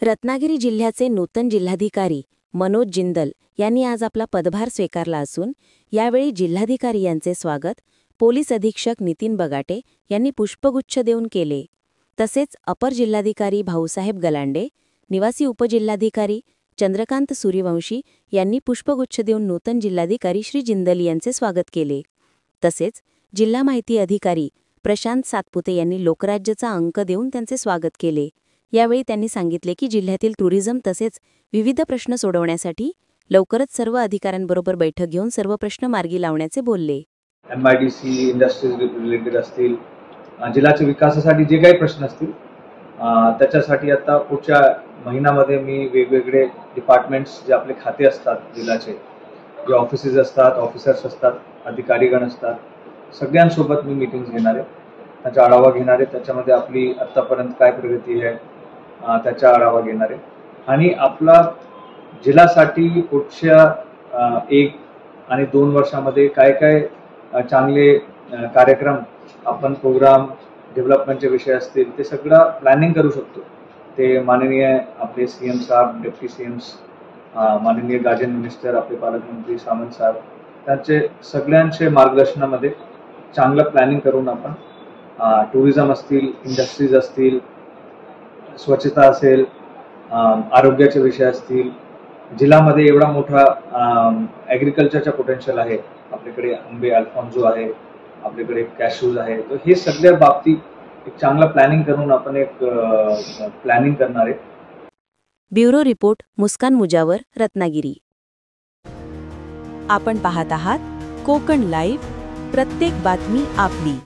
रत्नागिरी जिल्ह्याचे नूतन जिल्हाधिकारी मनोज जिंदल यांनी आज आपला पदभार स्वीकारला असून यावेळी जिल्हाधिकारी यांचे स्वागत पोलीस अधीक्षक नितीन बगाटे यांनी पुष्पगुच्छ देऊन केले। तसेच अपर जिल्हाधिकारी भाऊसाहेब गलांडे, निवासी उपजिल्हाधिकारी चंद्रकांत सूर्यवंशी यांनी पुष्पगुच्छ देऊन नूतन जिल्हाधिकारी श्री जिंदल यांचे स्वागत केले। तसेच जिल्हा माहिती अधिकारी प्रशांत सातपुते यांनी लोकराज्यचा अंक देऊन त्यांचे स्वागत केले। यावेळी त्यांनी सांगितले की जिल्ह्यातील टुरिझम तसेच विविध प्रश्न सोडवण्यासाठी लवकरच सर्व अधिकाऱ्यांबरोबर बैठक घेऊन सर्व प्रश्न मार्गी लावण्याचे बोलले। एमआयडीसी इंडस्ट्रीज रिलेटेड असतील, जिल्ह्याच्या विकासासाठी जे काही प्रश्न असतील त्याच्यासाठी आता पुढच्या महिन्यामध्ये मी वेगवेगळे डिपार्टमेंट्स जे आपले खाते असतात जिल्ह्याचे, जे ऑफिसेस असतात, ऑफिसर्स असतात, अधिकारीगण असतात, सगळ्यांसोबत मी मीटिंग्स घेणार आहे, त्याचा आढावा घेणार आहे। त्याच्यामध्ये आपली आत्तापर्यंत काय प्रगती आहे त्याचा आढावा घेणार आहे आणि आपला जिल्ह्यासाठी पुढच्या 1 आणि 2 वर्षामध्ये काय काय चांगले कार्यक्रम आपण प्रोग्राम डेव्हलपमेंटचे विषय असतील ते सगळं प्लॅनिंग करू शकतो। ते माननीय आपले सीएम साहेब, डेप्टी सीएम्स, माननीय गार्जन मिनिस्टर, आपले पालकमंत्री सामंत साहेब, त्यांचे सगळ्यांचे मार्गदर्शनामध्ये चांगलं प्लॅनिंग करून आपण टुरिझम असतील, इंडस्ट्रीज असतील, स्वच्छता असेल, आरोग्याचे विषय असतील, जिल्ह्यामध्ये एवढा मोठा ॲग्रिकल्चरचा पोटेन्शियल आहे, आपल्याकडे आंबे अल्फॉन्सो आहे, आपल्याकडे कॅशूज आहे, तर हे सगळ्या बाबतीत एक चांगलं प्लॅनिंग करून आपण एक प्लॅनिंग करणार आहे। ब्युरो रिपोर्ट मुस्कान मुजावर, रत्नागिरी। आपण पाहत आहात कोकण लाईव्ह, प्रत्येक बातमी आपली।